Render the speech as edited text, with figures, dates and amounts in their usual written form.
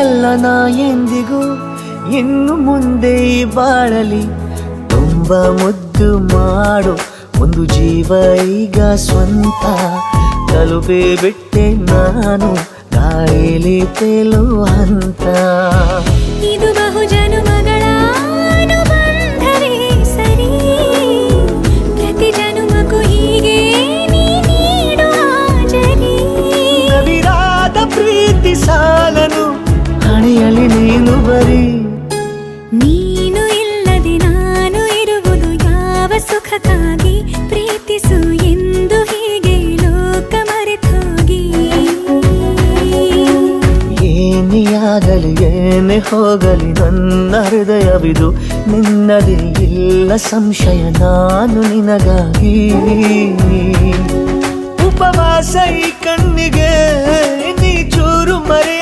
ಎಲ್ಲ ನಾ ಎಂದಿಗೂ ಇನ್ನು ಮುಂದೆ ಈ ಬಾಳಲಿ ತುಂಬ ಮುದ್ದು ಮಾಡು ಒಂದು ಜೀವ ಈಗ ಸ್ವಂತ ತಲುಪೇ ಬಿಟ್ಟೆ ನಾನು ಗಾಳಿಲಿ ತೇಲುವ ಹಂತ ಇದು ಬಹು ಜನುಮಗಳ ಅನುಬಂಧವೇ ಸರಿ ಪ್ರತಿ ಜನುಮಕ್ಕೂ ಹೀಗೆ ನೀ ನೀಡುವ ಜರಿ ನವಿರಾದ ಪ್ರೀತಿ ಸಾಲನು ಹಣೆಯಲ್ಲಿ ನೀನು ಬರೀ ನೀನು ಇಲ್ಲದೆ ನಾನು ಇರುವುದು ಯಾವ ಸುಖಕ್ಕಾಗಿ ಪ್ರೀತಿಸು ಎಂದು ಹೀಗೆ ಲೋಕ ಮರೆತೋಗಿ ಏನೇ ಆಗಲಿ ಏನೇ ಹೋಗಲಿ ನನ್ನ ಹೃದಯವಿದು ನಿನ್ನದೇ ಇಲ್ಲ ಸಂಶಯ ನಾನು ನಿನಗಾಗಿ ಉಪವಾಸ ಈ ಕಣ್ಣಿಗೆ ನೀ ಚೂರು ಮರೆಯ